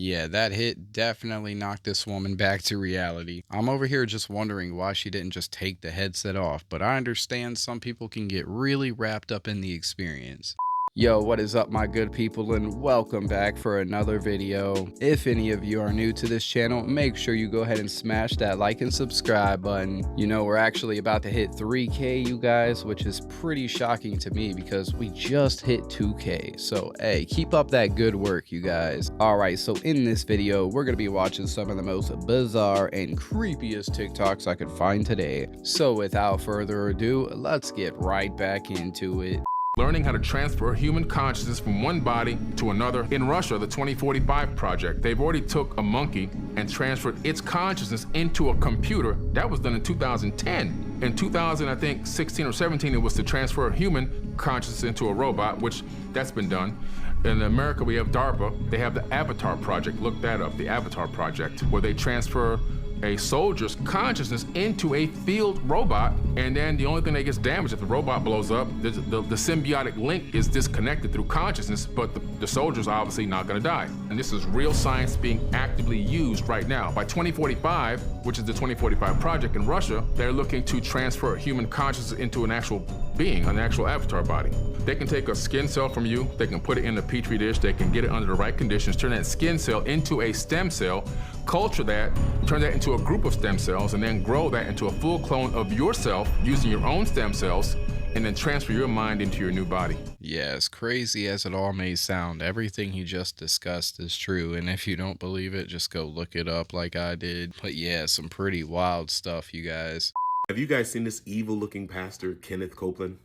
Yeah, that hit definitely knocked this woman back to reality. I'm over here just wondering why she didn't just take the headset off, but I understand some people can get really wrapped up in the experience. Yo, what is up, my good people, and welcome back for another video. If any of you are new to this channel, make sure you go ahead and smash that like and subscribe button. You know, we're actually about to hit 3K, you guys, which is pretty shocking to me because we just hit 2K. So, hey, keep up that good work, you guys. Alright, so in this video, we're going to be watching some of the most bizarre and creepiest TikToks I could find today. So, without further ado, let's get right back into it. Learning how to transfer human consciousness from one body to another. In Russia, the 2045 project, they've already took a monkey and transferred its consciousness into a computer. That was done in 2010. In 2000, I think 16 or 17, it was to transfer human consciousness into a robot, which that's been done. In America, we have DARPA. They have the Avatar project. Look that up, the Avatar project, where they transfer a soldier's consciousness into a field robot, and then the only thing that gets damaged if the robot blows up, the symbiotic link is disconnected through consciousness, but the soldier's obviously not going to die. And this is real science being actively used right now. By 2045, which is the 2045 project in Russia, they're looking to transfer human consciousness into an actual being, an actual avatar body. They can take a skin cell from you, they can put it in a petri dish, they can get it under the right conditions, turn that skin cell into a stem cell, culture that, turn that into a group of stem cells, and then grow that into a full clone of yourself using your own stem cells, and then transfer your mind into your new body. Yeah, as crazy as it all may sound, everything he just discussed is true, and if you don't believe it, just go look it up like I did. But yeah, some pretty wild stuff, you guys. Have you guys seen this evil-looking pastor, Kenneth Copeland?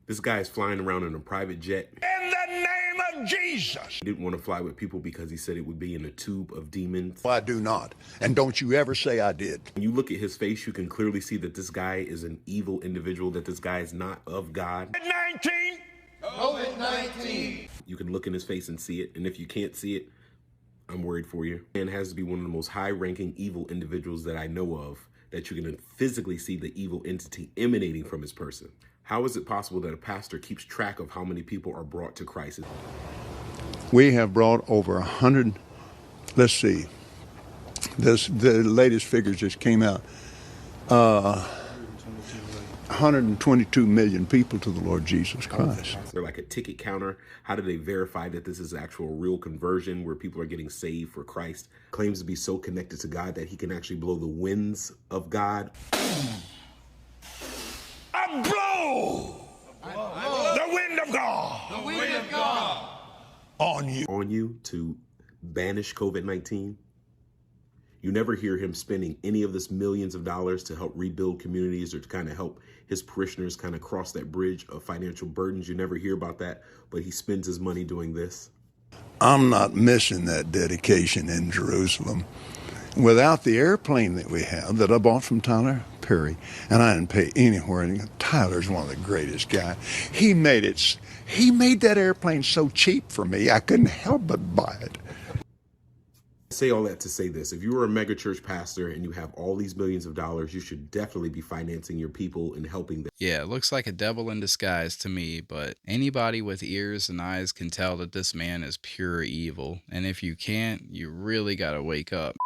This guy is flying around in a private jet. In the name of Jesus! He didn't want to fly with people because he said it would be in a tube of demons. I do not, and don't you ever say I did. When you look at his face, you can clearly see that this guy is an evil individual, that this guy is not of God. COVID-19! COVID-19! You can look in his face and see it, and if you can't see it, I'm worried for you. Man has to be one of the most high-ranking evil individuals that I know of, that you can physically see the evil entity emanating from his person. How is it possible that a pastor keeps track of how many people are brought to Christ? We have brought over 100, let's see, the latest figures just came out, 122 million people to the Lord Jesus Christ. They're like a ticket counter. How do they verify that this is actual real conversion where people are getting saved for Christ? Claims to be so connected to God that he can actually blow the winds of God. Blow the wind of God. The wind of God. On you to banish COVID-19. You never hear him spending any of this millions of dollars to help rebuild communities or to kind of help his parishioners kind of cross that bridge of financial burdens. You never hear about that, but he spends his money doing this. I'm not missing that dedication in Jerusalem. Without the airplane that we have that I bought from Tyler Perry, and I didn't pay anywhere. And Tyler's one of the greatest guys. He made that airplane so cheap for me, I couldn't help but buy it. I say all that to say this. If you are a megachurch pastor and you have all these millions of dollars, you should definitely be financing your people and helping them. Yeah, it looks like a devil in disguise to me, but anybody with ears and eyes can tell that this man is pure evil. And if you can't, you really gotta wake up.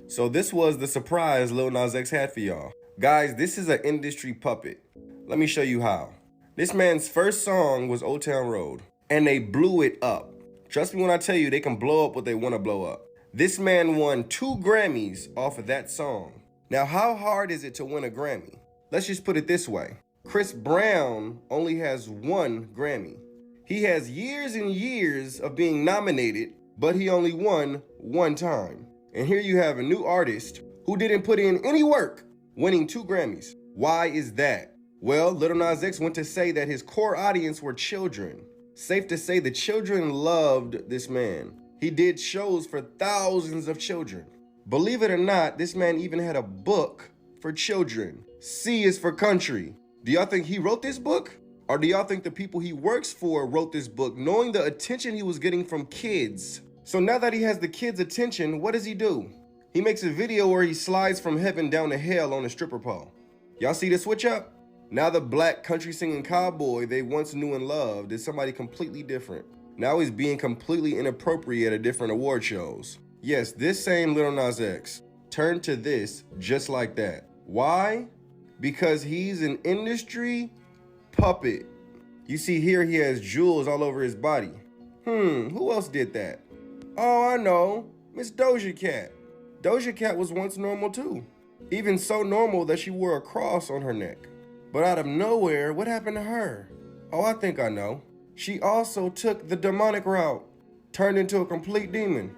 So this was the surprise Lil Nas X had for y'all. Guys, this is an industry puppet. Let me show you how. This man's first song was Old Town Road, and they blew it up. Trust me when I tell you, they can blow up what they want to blow up. This man won 2 Grammys off of that song. Now, how hard is it to win a Grammy? Let's just put it this way. Chris Brown only has 1 Grammy. He has years and years of being nominated, but he only won 1 time. And here you have a new artist who didn't put in any work, winning 2 Grammys. Why is that? Well, Lil Nas X went to say that his core audience were children. Safe to say the children loved this man. He did shows for thousands of children. Believe it or not, this man even had a book for children. C is for country. Do y'all think he wrote this book? Or do y'all think the people he works for wrote this book, knowing the attention he was getting from kids? So now that he has the kids' attention, what does he do? He makes a video where he slides from heaven down to hell on a stripper pole. Y'all see the switch up? Now the black country singing cowboy they once knew and loved is somebody completely different. Now he's being completely inappropriate at different award shows. Yes, this same Lil Nas X turned to this just like that. Why? Because he's an industry puppet. You see here he has jewels all over his body. Who else did that? Oh, I know, Miss Doja Cat. Doja Cat was once normal too. Even so normal that she wore a cross on her neck. But out of nowhere, what happened to her? Oh, I think I know. She also took the demonic route, turned into a complete demon.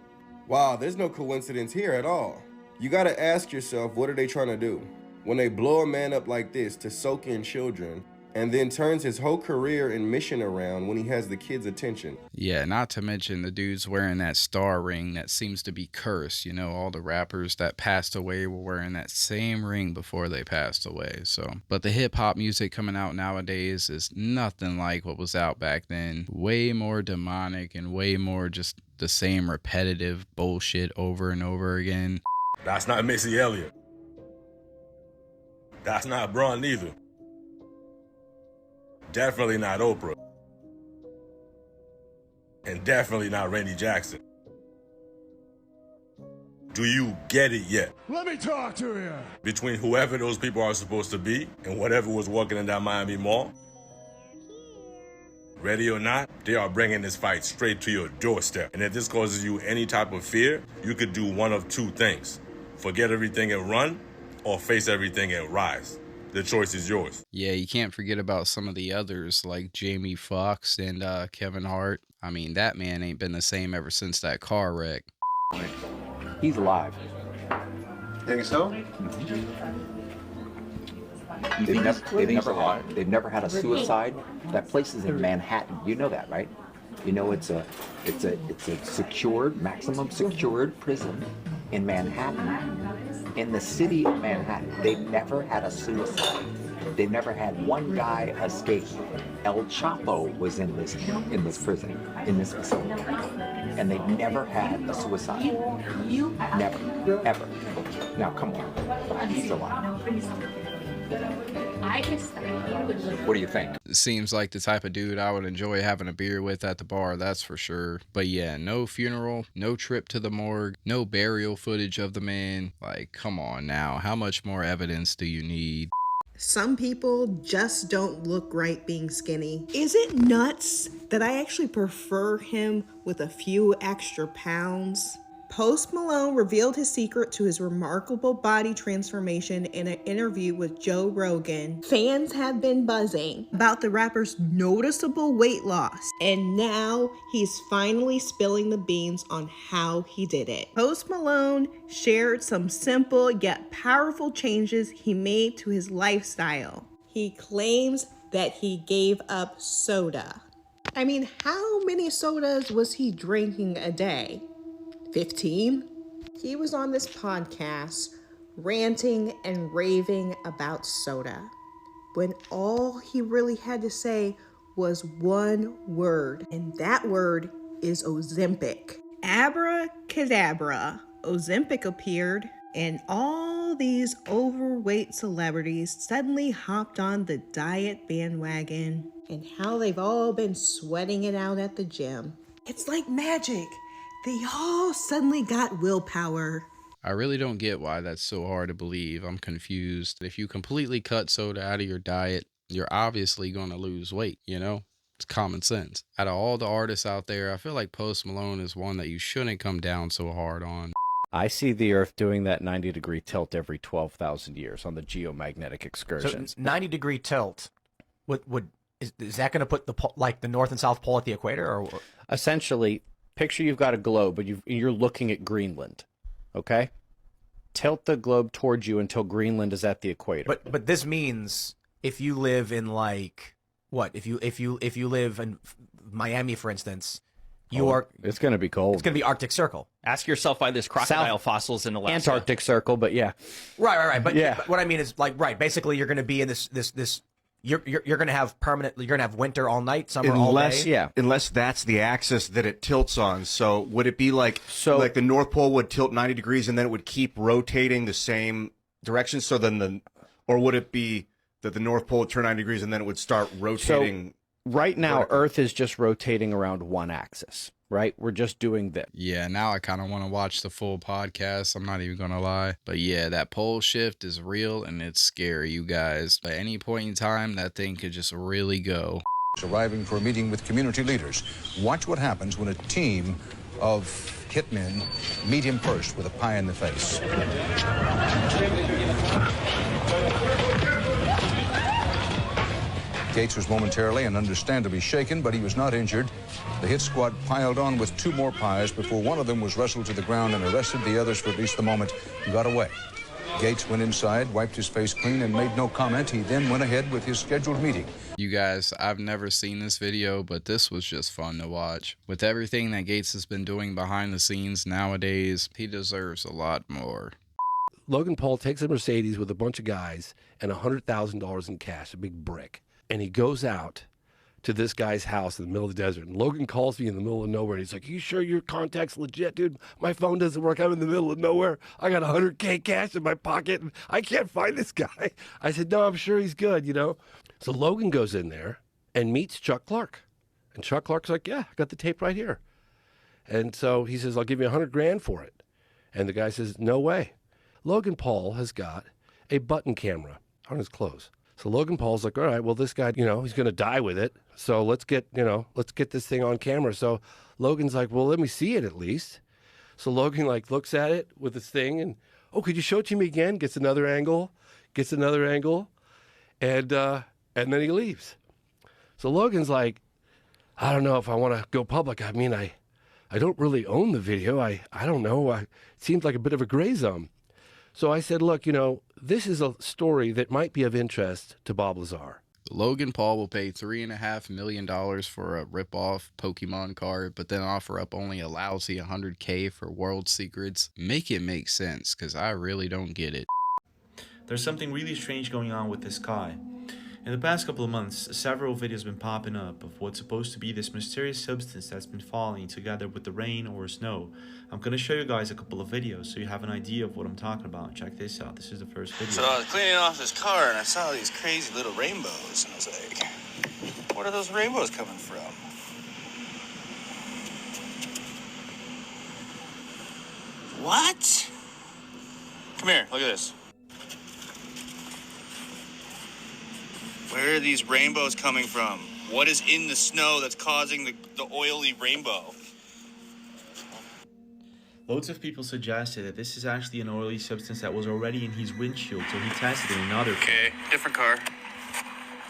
Wow, there's no coincidence here at all. You gotta ask yourself, what are they trying to do? When they blow a man up like this to soak in children, and then turns his whole career and mission around when he has the kids' attention. Yeah, not to mention the dude's wearing that star ring that seems to be cursed. You know, all the rappers that passed away were wearing that same ring before they passed away. So, but the hip hop music coming out nowadays is nothing like what was out back then. Way more demonic and way more just the same repetitive bullshit over and over again. That's not Missy Elliott. That's not Braun neither. Definitely not Oprah. And definitely not Randy Jackson. Do you get it yet? Let me talk to you. Between whoever those people are supposed to be and whatever was walking in that Miami mall, ready or not, they are bringing this fight straight to your doorstep. And if this causes you any type of fear, you could do one of two things. Forget everything and run, or face everything and rise. The choice is yours. Yeah, you can't forget about some of the others like Jamie Foxx and Kevin Hart. I mean, that man ain't been the same ever since that car wreck. He's alive. Think so? They've never had a suicide. That place is in Manhattan. You know that, right? You know it's a secured, maximum secured prison in Manhattan. In the city of Manhattan, they've never had a suicide. They've never had one guy escape. El Chapo was in this prison, in this facility, and they've never had a suicide. Never, ever. Now, come on, he's alive. What do you think? Seems like the type of dude I would enjoy having a beer with at the bar, that's for sure. But yeah, no funeral, no trip to the morgue, no burial footage of the man. Like, come on now, how much more evidence do you need? Some people just don't look right being skinny. Is it nuts that I actually prefer him with a few extra pounds? Post Malone revealed his secret to his remarkable body transformation in an interview with Joe Rogan. Fans have been buzzing about the rapper's noticeable weight loss, and now he's finally spilling the beans on how he did it. Post Malone shared some simple yet powerful changes he made to his lifestyle. He claims that he gave up soda. I mean, how many sodas was he drinking a day? 15? He was on this podcast ranting and raving about soda when all he really had to say was one word, and that word is Ozempic. Abracadabra, Ozempic appeared, and all these overweight celebrities suddenly hopped on the diet bandwagon, and how they've all been sweating it out at the gym. It's like magic. They all suddenly got willpower. I really don't get why that's so hard to believe. I'm confused. If you completely cut soda out of your diet, you're obviously going to lose weight, you know? It's common sense. Out of all the artists out there, I feel like Post Malone is one that you shouldn't come down so hard on. I see the Earth doing that 90-degree tilt every 12,000 years on the geomagnetic excursions. So 90-degree tilt, is that going to put the North and South Pole at the equator? Or essentially, picture you've got a globe, but you're looking at Greenland, okay? Tilt the globe towards you until Greenland is at the equator. But this means if you live in if you live in Miami, for instance, it's going to be cold. It's going to be Arctic Circle. Ask yourself why there's crocodile fossils in Alaska. Antarctic Circle, but yeah. Right. But, yeah. But what I mean is basically you're going to be in this you're going to have winter all night, summer all day. Yeah. Unless that's the axis that it tilts on. So would it be like the North Pole would tilt 90 degrees and then it would keep rotating the same direction? So then or would it be that the North Pole would turn 90 degrees and then it would start rotating? Right now, Earth is just rotating around one axis, right? We're just doing this. Yeah, now I kind of want to watch the full podcast. I'm not even going to lie. But yeah, that pole shift is real and it's scary, you guys. At any point in time, that thing could just really go. Arriving for a meeting with community leaders. Watch what happens when a team of hitmen meet him first with a pie in the face. Gates was momentarily and understandably shaken, but he was not injured. The hit squad piled on with 2 more pies before one of them was wrestled to the ground and arrested. The others, for at least the moment, got away. Gates went inside, wiped his face clean, and made no comment. He then went ahead with his scheduled meeting. You guys, I've never seen this video, but this was just fun to watch. With everything that Gates has been doing behind the scenes nowadays, he deserves a lot more. Logan Paul takes a Mercedes with a bunch of guys and $100,000 in cash, a big brick. And he goes out to this guy's house in the middle of the desert. And Logan calls me in the middle of nowhere. And he's like, you sure your contact's legit, dude? My phone doesn't work. I'm in the middle of nowhere. I got $100K cash in my pocket, and I can't find this guy. I said, no, I'm sure he's good, you know? So Logan goes in there and meets Chuck Clark. And Chuck Clark's like, yeah, I got the tape right here. And so he says, I'll give you $100,000 for it. And the guy says, no way. Logan Paul has got a button camera on his clothes. So Logan Paul's like, all right, well, this guy, you know, he's going to die with it. So let's get this thing on camera. So Logan's like, well, let me see it at least. So Logan like looks at it with this thing and, oh, could you show it to me again? Gets another angle. And then he leaves. So Logan's like, I don't know if I want to go public. I mean, I don't really own the video. I don't know. It seems like a bit of a gray zone. So I said, look, you know, this is a story that might be of interest to Bob Lazar. Logan Paul will pay $3.5 million for a rip-off Pokemon card, but then offer up only a lousy $100K for world secrets. Make it make sense, because I really don't get it. There's something really strange going on with this guy. In the past couple of months, several videos have been popping up of what's supposed to be this mysterious substance that's been falling together with the rain or snow. I'm going to show you guys a couple of videos so you have an idea of what I'm talking about. Check this out. This is the first video. So I was cleaning off this car and I saw these crazy little rainbows. And I was like, where are those rainbows coming from? What? Come here, look at this. Where are these rainbows coming from? What is in the snow that's causing the oily rainbow? Loads of people suggested that this is actually an oily substance that was already in his windshield, so he tested in another car. Okay, different car.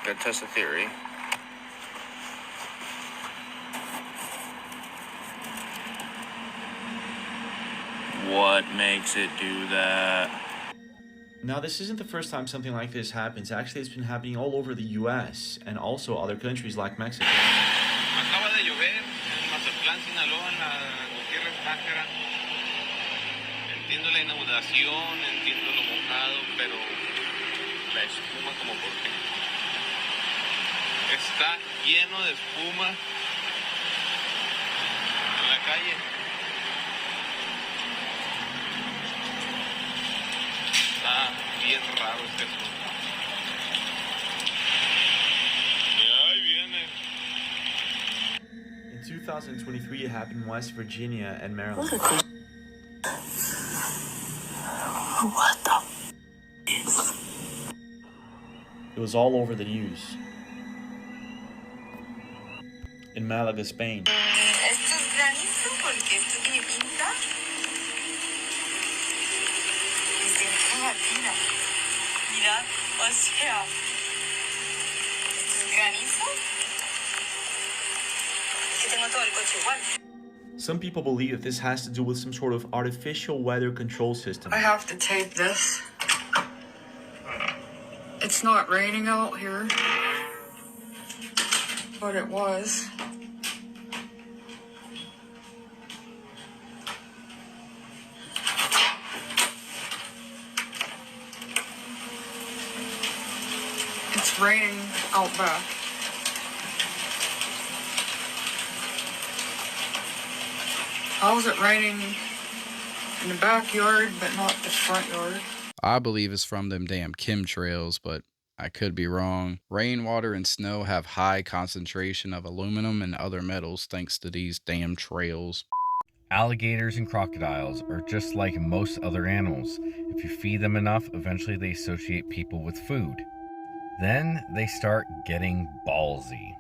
Gotta test the theory. What makes it do that? Now, this isn't the first time something like this happens. Actually, it's been happening all over the US and also other countries like Mexico. Acaba de llover en Mazatlán, Sinaloa, en la Gutiérrez Nájera. Entiendo la inundación, entiendo lo mojado, pero la espuma como por qué. Está lleno de espuma en la calle. Está bien raro este asunto. Y ahí viene. In 2023, it happened in West Virginia and Maryland. What the It was all over the news. In Malaga, Spain. Esto es granizo porque esto tiene pinta. Es de latina. Mira, o sea, esto es granizo. Es que tengo todo el coche igual. Some people believe that this has to do with some sort of artificial weather control system. I have to tape this. It's not raining out here, but it was. It's raining out back. How is it raining in the backyard but not the front yard? I believe it's from them damn chemtrails, but I could be wrong. Rainwater and snow have high concentration of aluminum and other metals thanks to these damn trails. Alligators and crocodiles are just like most other animals. If you feed them enough, eventually they associate people with food. Then they start getting ballsy.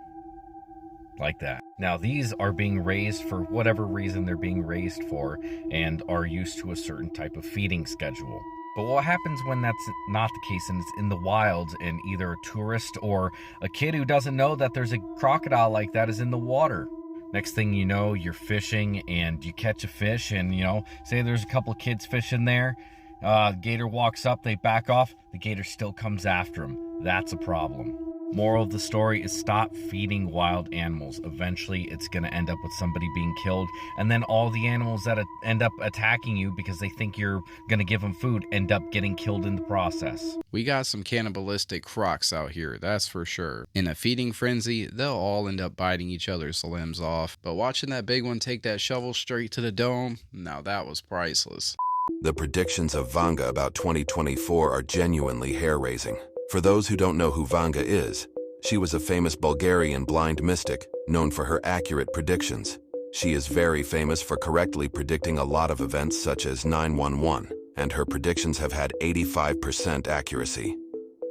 Like that. Now these are being raised for whatever reason they're being raised for and are used to a certain type of feeding schedule. But what happens when that's not the case and it's in the wild and either a tourist or a kid who doesn't know that there's a crocodile like that is in the water? Next thing you know, you're fishing and you catch a fish and, you know, say there's a couple of kids fishing there. The gator walks up, they back off, the gator still comes after him. That's a problem. Moral of the story is stop feeding wild animals. Eventually, it's going to end up with somebody being killed, and then all the animals that end up attacking you because they think you're going to give them food end up getting killed in the process. We got some cannibalistic Crocs out here, that's for sure. In a feeding frenzy, they'll all end up biting each other's limbs off, but watching that big one take that shovel straight to the dome, now that was priceless. The predictions of Vanga about 2024 are genuinely hair-raising. For those who don't know who Vanga is, she was a famous Bulgarian blind mystic known for her accurate predictions. She is very famous for correctly predicting a lot of events such as 9/11, and her predictions have had 85% accuracy.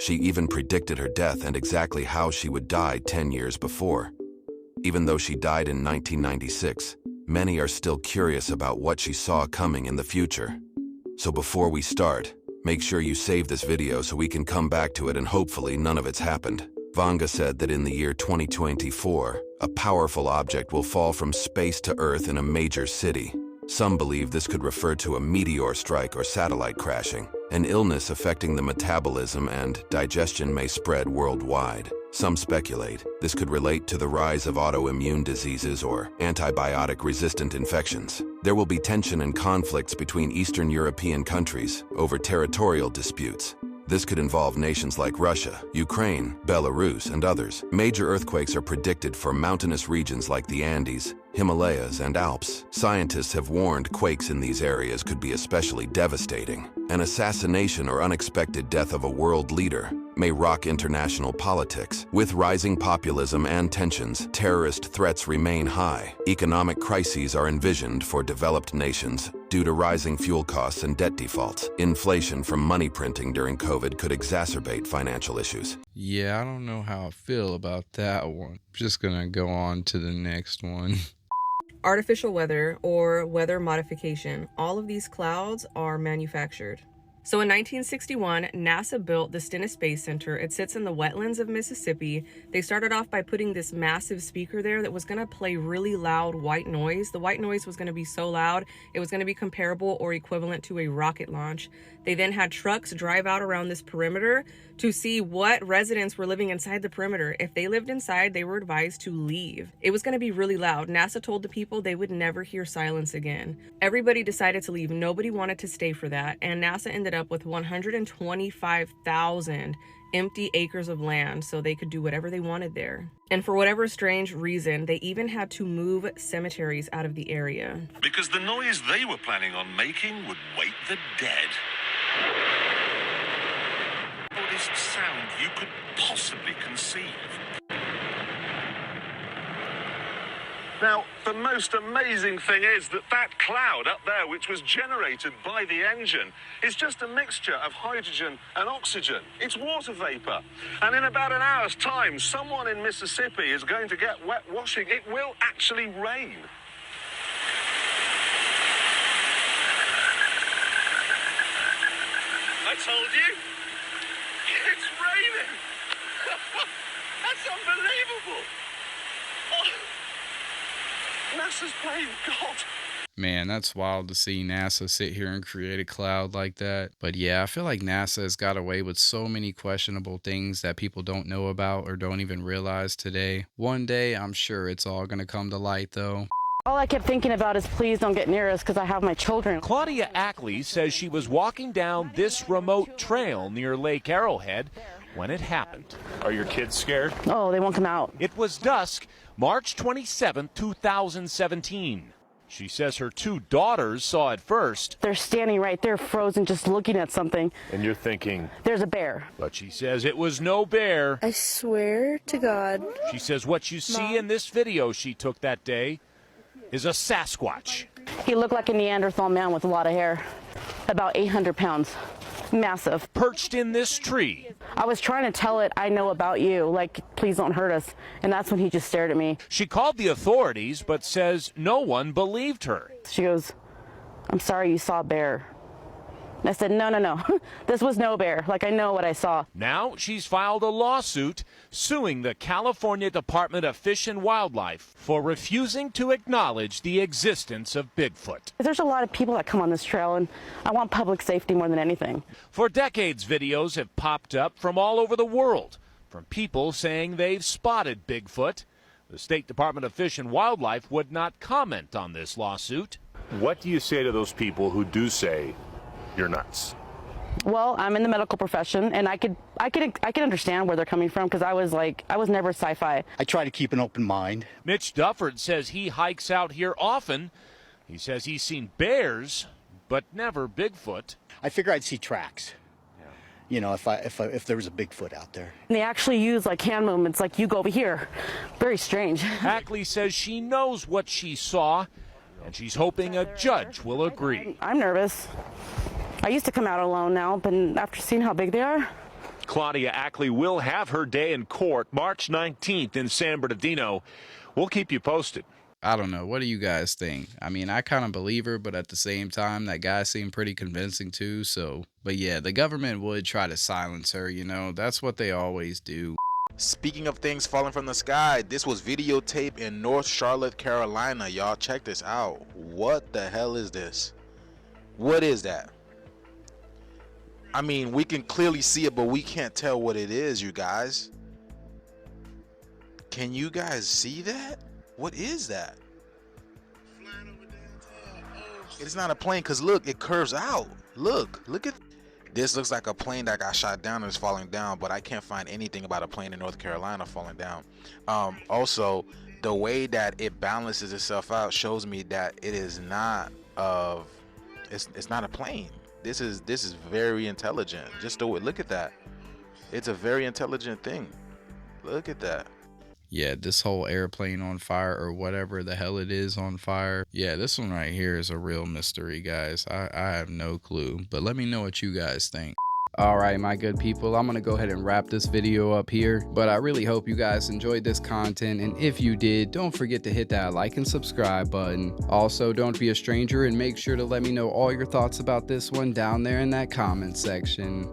She even predicted her death and exactly how she would die 10 years before. Even though she died in 1996, many are still curious about what she saw coming in the future. So before we start, make sure you save this video so we can come back to it and hopefully none of it's happened. Vanga said that in the year 2024, a powerful object will fall from space to Earth in a major city. Some believe this could refer to a meteor strike or satellite crashing. An illness affecting the metabolism and digestion may spread worldwide. Some speculate this could relate to the rise of autoimmune diseases or antibiotic-resistant infections. There will be tension and conflicts between Eastern European countries over territorial disputes. This could involve nations like Russia, Ukraine, Belarus, and others. Major earthquakes are predicted for mountainous regions like the Andes, Himalayas, and Alps. Scientists have warned quakes in these areas could be especially devastating. An assassination or unexpected death of a world leader may rock international politics. With rising populism and tensions, terrorist threats remain high. Economic crises are envisioned for developed nations due to rising fuel costs and debt defaults. Inflation from money printing during COVID could exacerbate financial issues. Yeah, I don't know how I feel about that one. I'm just gonna go on to the next one. Artificial weather or weather modification. All of these clouds are manufactured. So in 1961, NASA built the Stennis Space Center. It sits in the wetlands of Mississippi. They started off by putting this massive speaker there that was going to play really loud white noise. The white noise was going to be so loud, it was going to be comparable or equivalent to a rocket launch. They then had trucks drive out around this perimeter to see what residents were living inside the perimeter. If they lived inside, they were advised to leave. It was going to be really loud. NASA told the people they would never hear silence again. Everybody decided to leave. Nobody wanted to stay for that. And NASA ended up with 125,000 empty acres of land so they could do whatever they wanted there. And for whatever strange reason, they even had to move cemeteries out of the area. Because the noise they were planning on making would wake the dead. Oldest sound you could possibly conceive. Now, the most amazing thing is that that cloud up there, which was generated by the engine, is just a mixture of hydrogen and oxygen. It's water vapor. And in about an hour's time, someone in Mississippi is going to get wet washing. It will actually rain. I told you. It's raining. That's unbelievable. Oh. NASA's playing God. Man, that's wild to see NASA sit here and create a cloud like that. But yeah, I feel like NASA has got away with so many questionable things that people don't know about or don't even realize today. One day, I'm sure it's all going to come to light, though. All I kept thinking about is please don't get near us because I have my children. Claudia Ackley says she was walking down this remote trail near Lake Arrowhead when it happened. Are your kids scared? Oh, they won't come out. It was dusk, March 27, 2017. She says her 2 daughters saw it first. They're standing right there, frozen, just looking at something. And you're thinking, there's a bear. But she says it was no bear. I swear to God. She says what you see in this video she took that day is a Sasquatch. He looked like a Neanderthal man with a lot of hair, about 800 pounds. Massive. Perched in this tree. I was trying to tell it, I know about you, like, please don't hurt us. And that's when he just stared at me. She called the authorities, but says no one believed her. She goes, I'm sorry you saw a bear. And I said, no. This was no bear. Like, I know what I saw. Now she's filed a lawsuit suing the California Department of Fish and Wildlife for refusing to acknowledge the existence of Bigfoot. There's a lot of people that come on this trail, and I want public safety more than anything. For decades, videos have popped up from all over the world, from people saying they've spotted Bigfoot. The State Department of Fish and Wildlife would not comment on this lawsuit. What do you say to those people who do say you're nuts? Well, I'm in the medical profession, and I could understand where they're coming from, because I was never sci-fi. I try to keep an open mind. Mitch Dufford says he hikes out here often. He says he's seen bears, but never Bigfoot. I figure I'd see tracks. You know, if there was a Bigfoot out there. And they actually use like hand movements, like you go over here. Very strange. Ackley says she knows what she saw, and she's hoping a judge will agree. I'm nervous. I used to come out alone now, but after seeing how big they are. Claudia Ackley will have her day in court March 19th in San Bernardino. We'll keep you posted. I don't know. What do you guys think? I mean, I kind of believe her, but at the same time, that guy seemed pretty convincing too. So, but yeah, the government would try to silence her, you know, that's what they always do. Speaking of things falling from the sky, this was videotaped in North Charlotte, Carolina. Y'all check this out. What the hell is this? What is that? I mean, we can clearly see it, but we can't tell what it is, you guys. Can you guys see that? What is that? It's not a plane, because look, it curves out. Look at this. Looks like a plane that got shot down and is falling down, but I can't find anything about a plane in North Carolina falling down. Also, the way that it balances itself out shows me that it is not it's not a plane. This is very intelligent. Just do it. Look at that. It's a very intelligent thing. Look at that. Yeah, this whole airplane on fire, or whatever the hell it is on fire. Yeah, this one right here is a real mystery, guys. I have no clue, but let me know what you guys think. Alright, my good people, I'm gonna go ahead and wrap this video up here, but I really hope you guys enjoyed this content, and if you did, don't forget to hit that like and subscribe button. Also, don't be a stranger and make sure to let me know all your thoughts about this one down there in that comment section.